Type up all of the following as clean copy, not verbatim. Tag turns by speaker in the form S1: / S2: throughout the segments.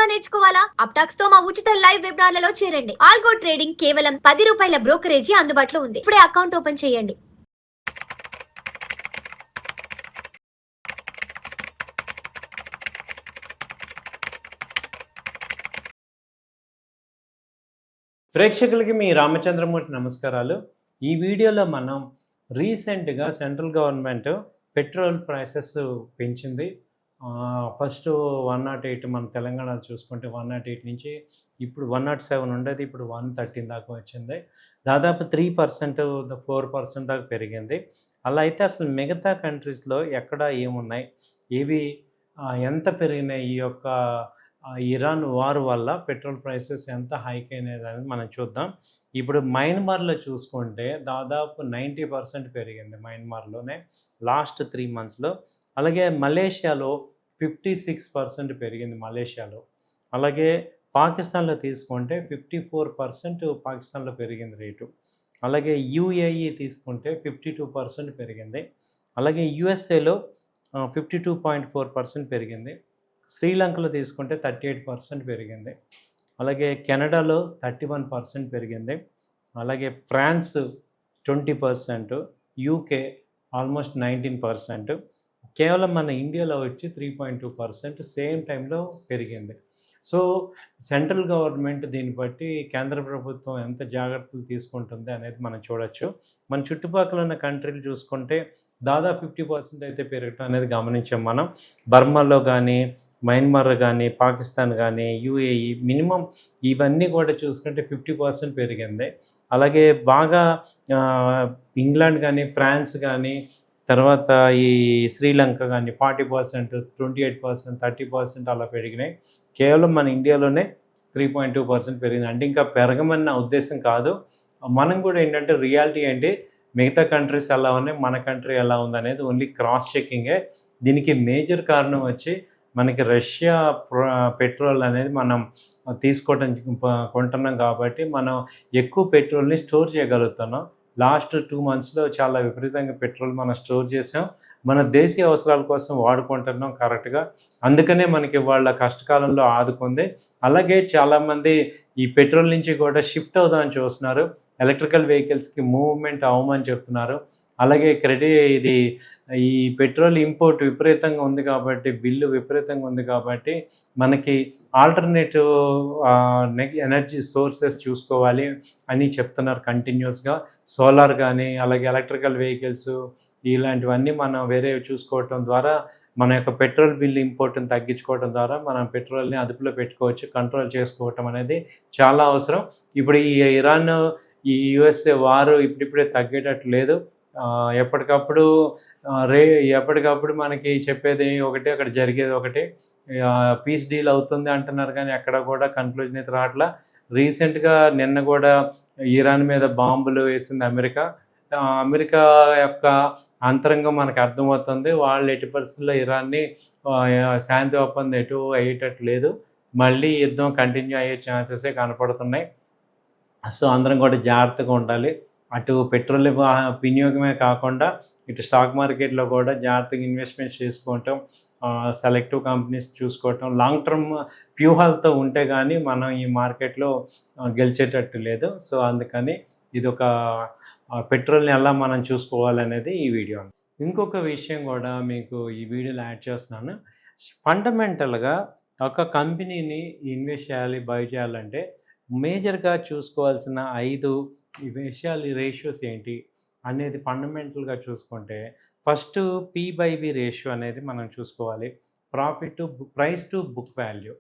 S1: గా నేర్చుకోవాలా? అప్టాక్స్ తో మా ఉచిత లైవ్ వెబినార్లలో చేరండి. ఆల్గో ట్రేడింగ్ కేవలం ₹10 బ్రోకరేజీ అందుబాటులో ఉంది. ఇప్పుడే అకౌంట్ ఓపెన్ చేయండి.
S2: ప్రేక్షకులకి మీ రామచంద్రమూర్తి నమస్కారాలు. ఈ వీడియోలో మనం రీసెంట్గా సెంట్రల్ గవర్నమెంట్ పెట్రోల్ ప్రైసెస్ పెంచింది. ఫస్ట్ 108 మన తెలంగాణలో చూసుకుంటే 108 నుంచి ఇప్పుడు 107 ఉండేది, ఇప్పుడు 113 దాకా వచ్చింది. దాదాపు 3% 4% దాకా పెరిగింది. అలా అయితే అసలు మిగతా కంట్రీస్లో ఎక్కడ ఏమున్నాయి, ఇవి ఎంత పెరిగినాయి, ఈ యొక్క ఇరాన్ వార్ వల్ల పెట్రోల్ ప్రైసెస్ ఎంత హైక్ అయినది అనేది మనం చూద్దాం. ఇప్పుడు మయన్మార్లో చూసుకుంటే దాదాపు 90% పెరిగింది మయన్మార్లోనే లాస్ట్ 3 మంత్స్లో. అలాగే మలేషియాలో 56% పెరిగింది మలేషియాలో. అలాగే పాకిస్తాన్లో తీసుకుంటే 54% పాకిస్తాన్లో పెరిగింది రేటు. అలాగే యూఏఈ తీసుకుంటే 52% పెరిగింది. అలాగే యుఎస్ఏలో 52.4% పెరిగింది. శ్రీలంకలో తీసుకుంటే 38% పెరిగింది. అలాగే కెనడాలో 31% పెరిగింది. అలాగే ఫ్రాన్స్ 20%, యూకే ఆల్మోస్ట్ 19%, కేవలం మన ఇండియాలో వచ్చి 3.2% సేమ్ టైంలో పెరిగింది. సో సెంట్రల్ గవర్నమెంట్ దీన్ని బట్టి కేంద్ర ప్రభుత్వం ఎంత జాగ్రత్తలు తీసుకుంటుంది అనేది మనం చూడొచ్చు. మన చుట్టుపక్కల ఉన్న కంట్రీలు చూసుకుంటే దాదాపు 50% అయితే పెరగటం అనేది గమనించాం మనం. బర్మాలో కానీ, మయన్మార్ కానీ, పాకిస్తాన్ కానీ, యూఏఈ మినిమం ఇవన్నీ కూడా చూసుకుంటే 50% పెరిగింది. అలాగే బాగా ఇంగ్లాండ్ కానీ, ఫ్రాన్స్ కానీ, తర్వాత ఈ శ్రీలంక కానీ 40%, 28%, 30% అలా పెరిగినాయి. కేవలం మన ఇండియాలోనే 3.2% పెరిగింది. అంటే ఇంకా పెరగమన్న ఉద్దేశం కాదు. మనం కూడా ఏంటంటే రియాలిటీ ఏంటి, మిగతా కంట్రీస్ ఎలా ఉన్నాయి, మన కంట్రీ ఎలా ఉందనేది ఓన్లీ క్రాస్ చెకింగే. దీనికి మేజర్ కారణం వచ్చి మనకి రష్యా పెట్రోల్ అనేది మనం కొంటున్నాం కాబట్టి మనం ఎక్కువ పెట్రోల్ని స్టోర్ చేయగలుగుతున్నాం. లాస్ట్ 2 మంత్స్లో చాలా విపరీతంగా పెట్రోల్ మనం స్టోర్ చేసాం, మన దేశీయ అవసరాల కోసం వాడుకుంటున్నాం కరెక్ట్గా. అందుకనే మనకి వాళ్ళ కష్టకాలంలో ఆదుకుంది. అలాగే చాలామంది ఈ పెట్రోల్ నుంచి కూడా షిఫ్ట్ అవుదామని చూస్తున్నారు, ఎలక్ట్రికల్ వెహికల్స్కి మూవ్మెంట్ అవ్వమని చెప్తున్నారు. అలాగే ఈ పెట్రోల్ ఇంపోర్ట్ విపరీతంగా ఉంది కాబట్టి, బిల్లు విపరీతంగా ఉంది కాబట్టి మనకి ఆల్టర్నేటివ్ ఎనర్జీ సోర్సెస్ చూసుకోవాలి అని చెప్తున్నారు కంటిన్యూస్గా. సోలార్ కానీ, అలాగే ఎలక్ట్రికల్ వెహికల్స్ ఇలాంటివన్నీ మనం వేరేవి చూసుకోవటం ద్వారా మన యొక్క పెట్రోల్ బిల్లు ఇంపోర్ట్ని తగ్గించుకోవడం ద్వారా మనం పెట్రోల్ని అదుపులో పెట్టుకోవచ్చు, కంట్రోల్ చేసుకోవటం అనేది చాలా అవసరం. ఇప్పుడు ఈ ఇరాన్, ఈ యుఎస్ఏ వారు ఇప్పుడిప్పుడే తగ్గేటట్టు లేదు. ఎప్పటికప్పుడు మనకి చెప్పేది ఒకటి, అక్కడ జరిగేది ఒకటి. పీస్ డీల్ అవుతుంది అంటున్నారు కానీ ఎక్కడ కూడా కన్క్లూజన్ అయితే రావట్లా. రీసెంట్గా నిన్న కూడా ఇరాన్ మీద బాంబులు వేసింది అమెరికా. అమెరికా యొక్క అంతరంగం మనకు అర్థమవుతుంది. వాళ్ళు ఎట్టి పరిస్థితుల్లో ఇరాన్ని శాంతి ఒప్పందం ఎటు అయ్యేటట్టు లేదు, మళ్ళీ యుద్ధం కంటిన్యూ అయ్యే ఛాన్సెసే కనపడుతున్నాయి. సో అందరం కూడా జాగ్రత్తగా ఉండాలి. అటు పెట్రోల్ వినియోగమే కాకుండా ఇటు స్టాక్ మార్కెట్లో కూడా జాగ్రత్తగా ఇన్వెస్ట్మెంట్స్ చేసుకోవటం, సెలెక్టివ్ కంపెనీస్ చూసుకోవటం, లాంగ్ టర్మ్ వ్యూహాలతో ఉంటే కానీ మనం ఈ మార్కెట్లో గెలిచేటట్టు లేదు. సో అందుకని ఇది ఒక పెట్రోల్ని ఎలా మనం చూసుకోవాలనేది ఈ వీడియో. ఇంకొక విషయం కూడా మీకు ఈ వీడియోలో యాడ్ చేస్తున్నాను. ఫండమెంటల్గా ఒక కంపెనీని ఇన్వెస్ట్ చేయాలి, బై చేయాలంటే మేజర్గా చూసుకోవాల్సిన 5 విషయాలు, రేషియోస్ ఏంటి అనేది ఫండమెంటల్గా చూసుకుంటే, ఫస్ట్ P/B రేషియో అనేది మనం చూసుకోవాలి. Price to book value.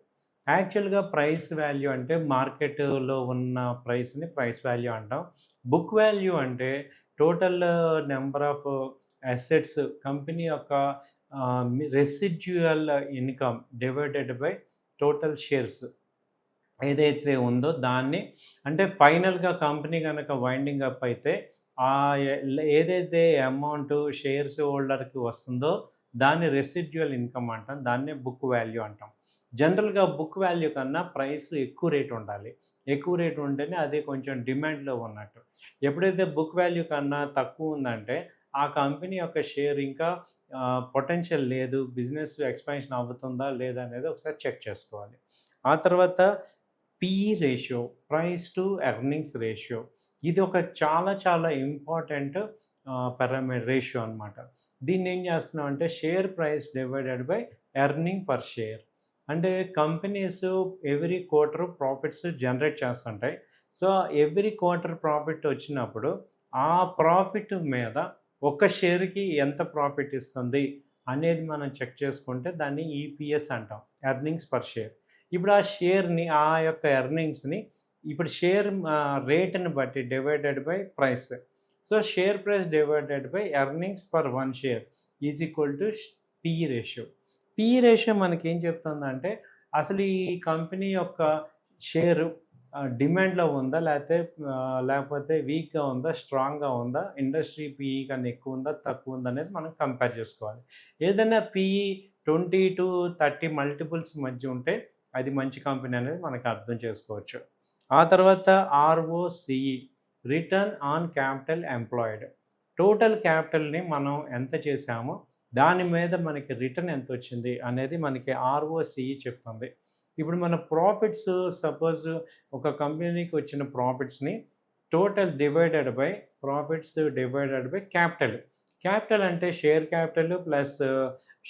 S2: యాక్చువల్గా ప్రైస్ వాల్యూ అంటే మార్కెట్లో ఉన్న ప్రైస్ని ప్రైస్ వాల్యూ అంటాం. బుక్ వాల్యూ అంటే total number of assets, company యొక్క residual income divided by total shares ఏదైతే ఉందో దాన్ని, అంటే ఫైనల్గా కంపెనీ కనుక వైండింగ్ అప్ అయితే ఏదైతే అమౌంట్ షేర్స్ హోల్డర్కి వస్తుందో దాన్ని రెసిడ్యువల్ ఇన్కమ్ అంటాం, దాన్నే బుక్ వాల్యూ అంటాం. జనరల్గా బుక్ వాల్యూ కన్నా ప్రైస్ ఎక్కువ రేట్ ఉండాలి. ఎక్కువ రేట్ ఉంటేనే అది కొంచెం డిమాండ్లో ఉన్నట్టు. ఎప్పుడైతే బుక్ వాల్యూ కన్నా తక్కువ ఉందంటే ఆ కంపెనీ యొక్క షేర్ ఇంకా పొటెన్షియల్ లేదు, బిజినెస్ ఎక్స్పాన్షన్ అవుతుందా లేదా అనేది ఒకసారి చెక్ చేసుకోవాలి. ఆ తర్వాత PE ratio, price to earnings ratio, ఇది ఒక చాలా చాలా ఇంపార్టెంట్ రేషియో అనమాట. దీన్ని ఏం చేస్తున్నాం అంటే share price divided by earning per share. అంటే companies every quarter profits generate చేస్తుంటాయి. సో ఎవ్రీ క్వార్టర్ ప్రాఫిట్ వచ్చినప్పుడు ఆ ప్రాఫిట్ మీద ఒక షేర్కి ఎంత ప్రాఫిట్ ఇస్తుంది అనేది మనం చెక్ చేసుకుంటే దాన్ని ఈపీఎస్ అంటాం, ఎర్నింగ్స్ పర్ షేర్. ఇప్పుడు ఆ షేర్ని, ఆ యొక్క ఎర్నింగ్స్ని ఇప్పుడు షేర్ రేట్ని బట్టి divided by price. So share price divided by earnings per one share is equal to PE ratio. PE ratio మనకి ఏం చెప్తుందంటే అసలు ఈ కంపెనీ యొక్క షేరు డిమాండ్లో ఉందా, లేకపోతే వీక్గా ఉందా, స్ట్రాంగ్గా ఉందా, ఇండస్ట్రీ పిఈ కన్నా ఎక్కువ ఉందా, తక్కువ ఉందా అనేది మనం కంపేర్ చేసుకోవాలి. ఏదైనా పిఈ 20 to 30 మల్టిపుల్స్ మధ్య ఉంటే అది మంచి కంపెనీ అనేది మనకు అర్థం చేసుకోవచ్చు. ఆ తర్వాత ROCE, return on capital employed. Total క్యాపిటల్ని మనం ఎంత చేసామో దాని మీద మనకి రిటర్న్ ఎంత వచ్చింది అనేది మనకి ఆర్ఓసిఈ చెప్తుంది. ఇప్పుడు మన ప్రాఫిట్స్, సపోజ్ ఒక కంపెనీకి వచ్చిన ప్రాఫిట్స్ని total divided by capital. Capital అంటే share capital plus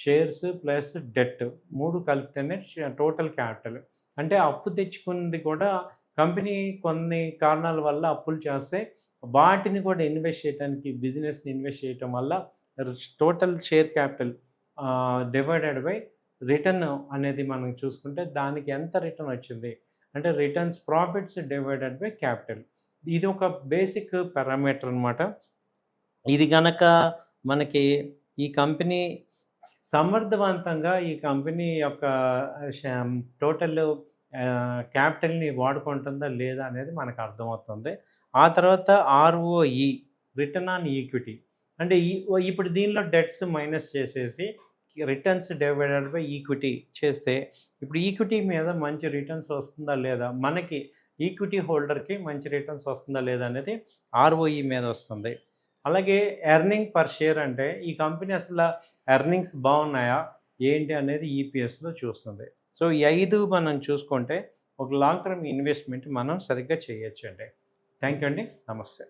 S2: shares plus debt 3 కలిపితేనే టోటల్ క్యాపిటల్. అంటే అప్పు తెచ్చుకున్నది కూడా కంపెనీ కొన్ని కారణాల వల్ల అప్పులు చేస్తే వాటిని కూడా ఇన్వెస్ట్ చేయడానికి, బిజినెస్ని ఇన్వెస్ట్ చేయటం వల్ల total share capital divided by return అనేది మనం చూసుకుంటే దానికి ఎంత రిటర్న్ వచ్చింది అంటే returns, profits divided by capital. ఇది ఒక బేసిక్ పారామీటర్ అనమాట. ఇది గనక మనకి ఈ కంపెనీ సమర్థవంతంగా ఈ కంపెనీ యొక్క టోటల్ క్యాపిటల్ని వాడుకుంటుందా లేదా అనేది మనకు అర్థమవుతుంది. ఆ తర్వాత ఆర్ఓఈ, రిటర్న్ ఆన్ ఈక్విటీ. అంటే ఇప్పుడు దీనిలో డెట్స్ మైనస్ చేసేసి రిటర్న్స్ డివైడెడ్ బై ఈక్విటీ చేస్తే ఇప్పుడు ఈక్విటీ మీద మంచి రిటర్న్స్ వస్తుందా లేదా, మనకి ఈక్విటీ హోల్డర్కి మంచి రిటర్న్స్ వస్తుందా లేదా అనేది ఆర్ఓఈ మీద వస్తుంది. అలాగే ఎర్నింగ్ పర్ షేర్ అంటే ఈ కంపెనీ అసలు ఎర్నింగ్స్ బాగున్నాయా ఏంటి అనేది ఈపీఎస్లో చూస్తుంది. సో ఈ 5 మనం చూసుకుంటే ఒక లాంగ్ టర్మ్ ఇన్వెస్ట్మెంట్ మనం సరిగ్గా చేయొచ్చు అండి. థ్యాంక్ యూ అండి. నమస్తే.